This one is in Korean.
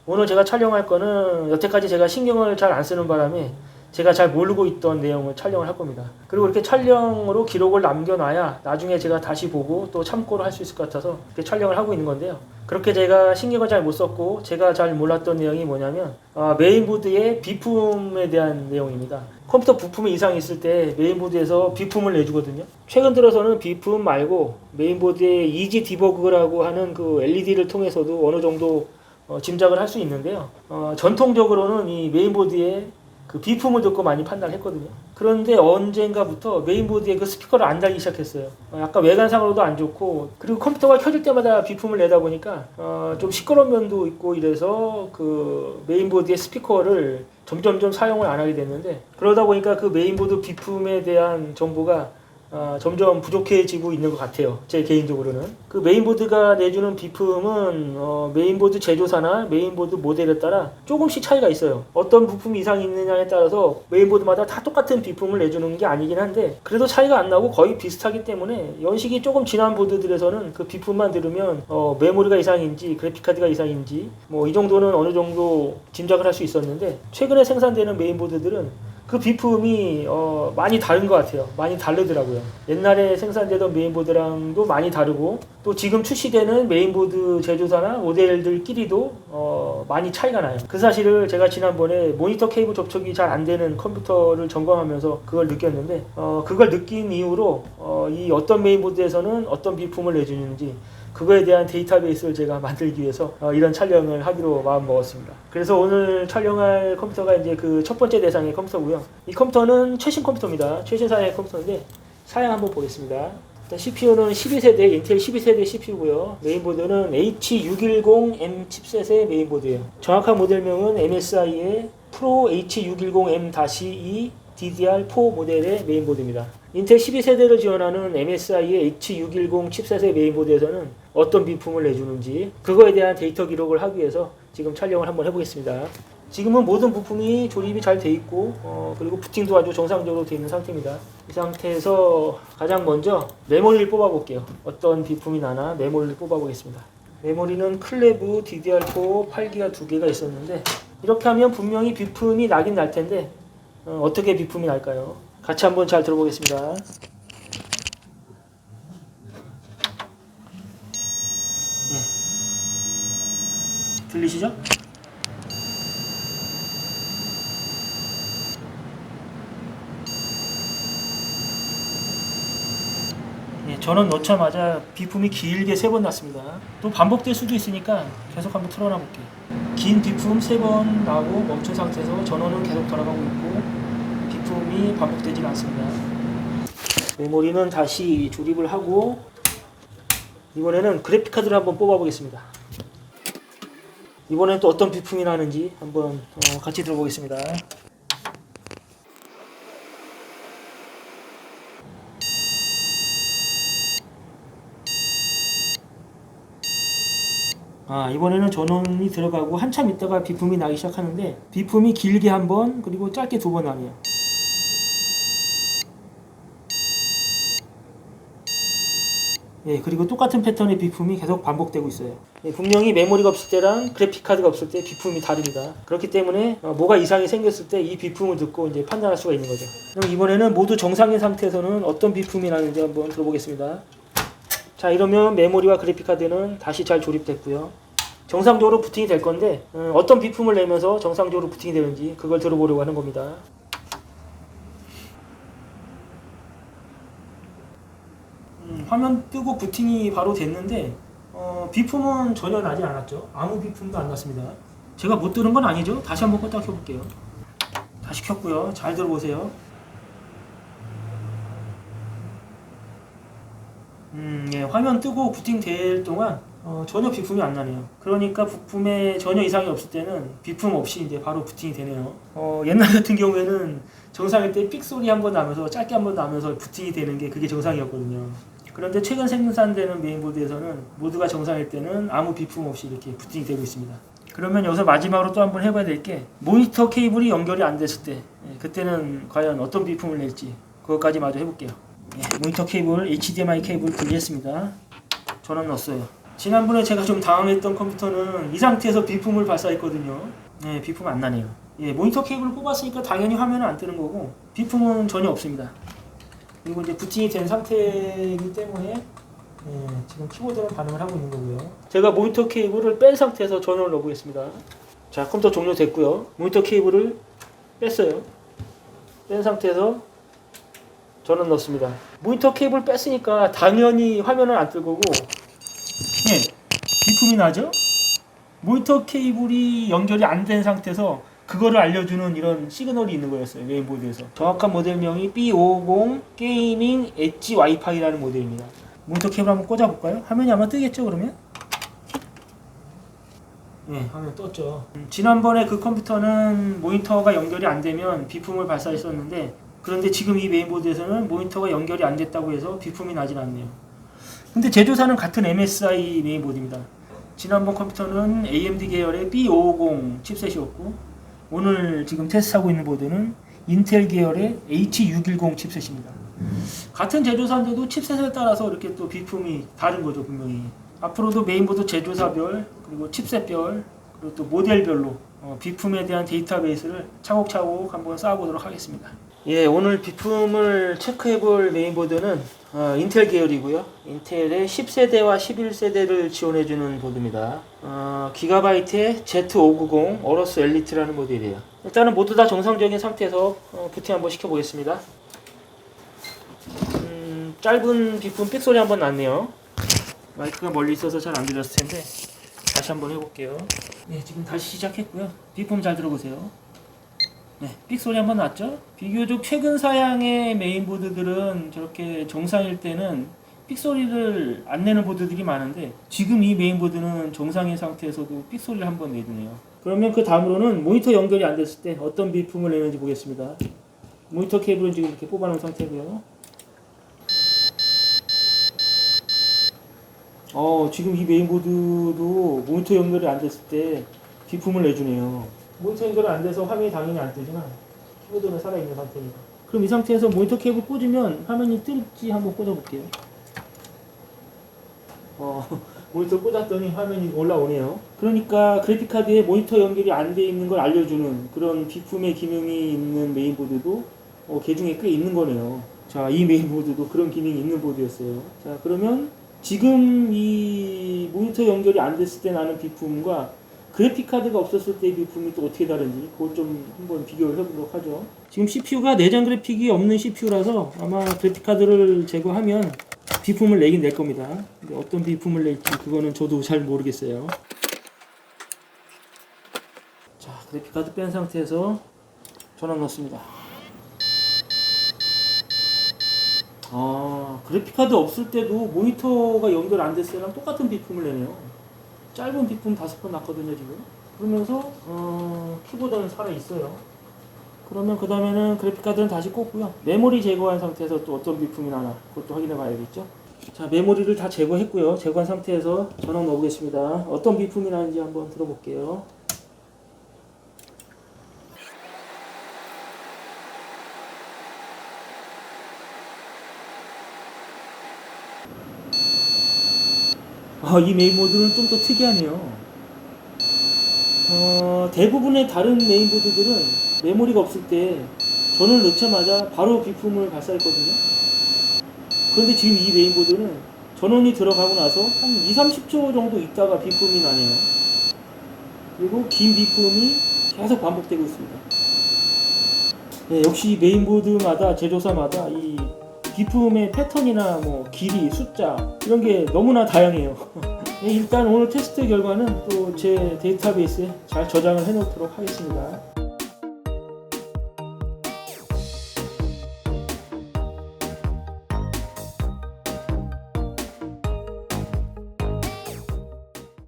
오늘 제가 촬영할 거는 여태까지 제가 신경을 잘 안 쓰는 바람에 제가 잘 모르고 있던 내용을 촬영을 할 겁니다. 그리고 이렇게 촬영으로 기록을 남겨놔야 나중에 제가 다시 보고 또 참고를 할 수 있을 것 같아서 이렇게 촬영을 하고 있는 건데요. 그렇게 제가 신경을 잘 못 썼고 제가 잘 몰랐던 내용이 뭐냐면 메인보드의 비품에 대한 내용입니다. 컴퓨터 부품에 이상이 있을 때 메인보드에서 비품을 내주거든요. 최근 들어서는 비품 말고 메인보드의 이지 디버그라고 하는 그 LED를 통해서도 어느 정도 짐작을 할 수 있는데요. 전통적으로는 이 메인보드에 그 비품을 듣고 많이 판단을 했거든요. 그런데 언젠가부터 메인보드에 그 스피커를 안 달기 시작했어요. 약간 외관상으로도 안 좋고, 그리고 컴퓨터가 켜질 때마다 비품을 내다 보니까 좀 시끄러운 면도 있고 이래서 그 메인보드의 스피커를 점점점 사용을 안 하게 됐는데, 그러다 보니까 그 메인보드 비품에 대한 정보가 점점 부족해지고 있는 것 같아요. 제 개인적으로는. 그 메인보드가 내주는 비품은 메인보드 제조사나 메인보드 모델에 따라 조금씩 차이가 있어요. 어떤 부품이 이상이 있느냐에 따라서 메인보드마다 다 똑같은 비품을 내주는 게 아니긴 한데, 그래도 차이가 안 나고 거의 비슷하기 때문에 연식이 조금 지난 보드들에서는 그 비품만 들으면 메모리가 이상인지 그래픽카드가 이상인지 뭐 이 정도는 어느 정도 짐작을 할 수 있었는데, 최근에 생산되는 메인보드들은 그 비품이 많이 다른 것 같아요. 많이 다르더라고요. 옛날에 생산되던 메인보드랑도 많이 다르고, 또 지금 출시되는 메인보드 제조사나 모델들끼리도 많이 차이가 나요. 그 사실을 제가 지난번에 모니터 케이블 접촉이 잘 안 되는 컴퓨터를 점검하면서 그걸 느꼈는데, 그걸 느낀 이후로 이 어떤 메인보드에서는 어떤 비품을 내주는지 그거에 대한 데이터베이스를 제가 만들기 위해서 이런 촬영을 하기로 마음 먹었습니다. 그래서 오늘 촬영할 컴퓨터가 이제 그 첫 번째 대상의 컴퓨터고요. 이 컴퓨터는 최신 컴퓨터입니다. 최신사의 컴퓨터인데 사양 한번 보겠습니다. 일단 CPU는 12세대, 인텔 12세대 CPU고요. 메인보드는 H610M 칩셋의 메인보드예요. 정확한 모델명은 MSI의 프로 H610M-2 DDR4 모델의 메인보드입니다. 인텔 12세대를 지원하는 MSI의 H610 칩셋의 메인보드에서는 어떤 비품을 내주는지 그거에 대한 데이터 기록을 하기 위해서 지금 촬영을 한번 해보겠습니다. 지금은 모든 부품이 조립이 잘 돼 있고 그리고 부팅도 아주 정상적으로 되어 있는 상태입니다. 이 상태에서 가장 먼저 메모리를 뽑아 볼게요. 어떤 비품이 나나 메모리를 뽑아 보겠습니다. 메모리는 클레브 DDR4 8기가 2개가 있었는데, 이렇게 하면 분명히 비품이 나긴 날 텐데 어떻게 비품이 날까요? 같이 한번 잘 들어보겠습니다. 네. 들리시죠? 네, 전원 넣자마자 비품이 길게 3번 났습니다. 또 반복될 수도 있으니까 계속 한번 틀어놔 볼게요. 긴 비품 3번 나오고 멈춘 상태에서 전원은 계속 돌아가고 있고 비품이 반복되지 않습니다. 메모리는 다시 조립을 하고 이번에는 그래픽카드를 한번 뽑아 보겠습니다. 이번엔 또 어떤 비품이 나는지 한번 같이 들어보겠습니다. 이번에는 전원이 들어가고 한참 있다가 비품이 나기 시작하는데, 비품이 길게 한 번 그리고 짧게 2번 나네요. 예, 그리고 똑같은 패턴의 비품이 계속 반복되고 있어요. 예, 분명히 메모리가 없을 때랑 그래픽카드가 없을 때 비품이 다릅니다. 그렇기 때문에 뭐가 이상이 생겼을 때 이 비품을 듣고 이제 판단할 수가 있는 거죠. 그럼 이번에는 모두 정상인 상태에서는 어떤 비품이 나는지 한번 들어보겠습니다. 자, 이러면 메모리와 그래픽카드는 다시 잘 조립됐고요. 정상적으로 부팅이 될 건데 어떤 비품을 내면서 정상적으로 부팅이 되는지 그걸 들어보려고 하는 겁니다. 화면 뜨고 부팅이 바로 됐는데 비품은 전혀 나지 않았죠. 아무 비품도 안 났습니다. 제가 못 들은 건 아니죠. 다시 한번 껐다 켜볼게요. 다시 켰고요. 잘 들어보세요. 예, 화면 뜨고 부팅 될 동안 전혀 비품이 안 나네요. 그러니까 부품에 전혀 이상이 없을 때는 비품 없이 이제 바로 부팅이 되네요. 옛날 같은 경우에는 정상일 때 삑 소리 한번 나면서 짧게 한번 나면서 부팅이 되는 게 그게 정상이었거든요. 그런데 최근 생산되는 메인보드에서는 모두가 정상일 때는 아무 비품 없이 이렇게 부팅이 되고 있습니다. 그러면 여기서 마지막으로 또 한번 해봐야 될 게, 모니터 케이블이 연결이 안 됐을 때 그때는 과연 어떤 비품을 낼지 그것까지 마저 해볼게요. 모니터 케이블 HDMI 케이블 분리했습니다. 전원 넣었어요. 지난번에 제가 좀 당황했던 컴퓨터는 이 상태에서 비품을 발사했거든요. 네, 비품 안 나네요. 예, 모니터 케이블을 뽑았으니까 당연히 화면은 안 뜨는 거고 비품은 전혀 없습니다. 그리고 이제 부팅이 된 상태이기 때문에 지금 키보드는 반응을 하고 있는 거고요. 제가 모니터 케이블을 뺀 상태에서 전원을 넣어보겠습니다. 자, 컴퓨터 종료됐고요. 모니터 케이블을 뺐어요. 뺀 상태에서 전원 넣습니다. 모니터 케이블 뺐으니까 당연히 화면은 안 뜰 거고 비품이 나죠? 모니터 케이블이 연결이 안 된 상태에서 그거를 알려주는 이런 시그널이 있는 거였어요. 메인보드에서. 정확한 모델명이 B550 게이밍 엣지 와이파이라는 모델입니다. 모니터 케이블 한번 꽂아볼까요? 화면이 아마 뜨겠죠 그러면? 네, 화면 떴죠. 지난번에 그 컴퓨터는 모니터가 연결이 안 되면 비품을 발사했었는데 그런데 지금 이 메인보드에서는 모니터가 연결이 안 됐다고 해서 비품이 나진 않네요. 근데 제조사는 같은 MSI 메인보드입니다. 지난번 컴퓨터는 AMD 계열의 B550 칩셋이었고 오늘 지금 테스트하고 있는 보드는 인텔 계열의 H610 칩셋입니다. 같은 제조사인데도 칩셋에 따라서 이렇게 또 비품이 다른 거죠 분명히. 앞으로도 메인보드 제조사별 그리고 칩셋별 그리고 또 모델별로 비품에 대한 데이터베이스를 차곡차곡 한번 쌓아보도록 하겠습니다. 예, 오늘 비품을 체크해볼 메인보드는 인텔 계열이고요. 인텔의 10세대와 11세대를 지원해주는 보드입니다. 기가바이트의 Z590 어러스 엘리트라는 모델이에요. 일단은 모두 다 정상적인 상태에서 부팅 한번 시켜보겠습니다. 짧은 비품 삑소리 한번 났네요. 마이크가 멀리 있어서 잘 안 들렸을 텐데 다시 한번 해볼게요. 네, 지금 다시 시작했고요. 비품 잘 들어보세요. 네, 삑소리 한번 났죠? 비교적 최근 사양의 메인보드들은 저렇게 정상일 때는 삑소리를 안 내는 보드들이 많은데 지금 이 메인보드는 정상인 상태에서도 삑소리를 한번 내주네요. 그러면 그 다음으로는 모니터 연결이 안 됐을 때 어떤 비품을 내는지 보겠습니다. 모니터 케이블은 지금 이렇게 뽑아놓은 상태고요. 지금 이 메인보드도 모니터 연결이 안 됐을 때 비품을 내주네요. 모니터 연결이 안 돼서 화면이 당연히 안 뜨지만 키보드는 살아있는 상태니까. 그럼 이 상태에서 모니터 케이블 꽂으면 화면이 뜰지 한번 꽂아볼게요. 모니터 꽂았더니 화면이 올라오네요. 그러니까 그래픽카드에 모니터 연결이 안 돼 있는 걸 알려주는 그런 비품의 기능이 있는 메인보드도 개중에 꽤 있는 거네요. 자, 이 메인보드도 그런 기능이 있는 보드였어요. 자, 그러면 지금 이 모니터 연결이 안 됐을 때 나는 비품과 그래픽카드가 없었을 때의 비품이 또 어떻게 다른지 그걸 좀 한번 비교를 해보도록 하죠. 지금 CPU가 내장 그래픽이 없는 CPU라서 아마 그래픽카드를 제거하면 비품을 내긴 낼 겁니다. 근데 어떤 비품을 낼지 그거는 저도 잘 모르겠어요. 자, 그래픽카드 뺀 상태에서 전원 넣습니다. 그래픽카드 없을 때도 모니터가 연결 안 됐을 때랑 똑같은 비품을 내네요. 짧은 비품 5번 났거든요 지금. 그러면서 키보드는 살아있어요. 그러면 그 다음에는 그래픽카드는 다시 꽂고요. 메모리 제거한 상태에서 또 어떤 비품이 나나 그것도 확인해 봐야겠죠. 자, 메모리를 다 제거했고요. 제거한 상태에서 전원 넣어보겠습니다. 어떤 비품이 나는지 한번 들어볼게요. 이 메인보드는 좀 더 특이하네요. 대부분의 다른 메인보드들은 메모리가 없을 때 전원을 넣자마자 바로 비품을 발사했거든요. 그런데 지금 이 메인보드는 전원이 들어가고 나서 한 2-30초 정도 있다가 비품이 나네요. 그리고 긴 비품이 계속 반복되고 있습니다. 네, 역시 메인보드마다 제조사마다 이 비품의 패턴이나 뭐 길이, 숫자 이런 게 너무나 다양해요. 네, 일단 오늘 테스트 결과는 또 제 데이터베이스에 잘 저장을 해 놓도록 하겠습니다.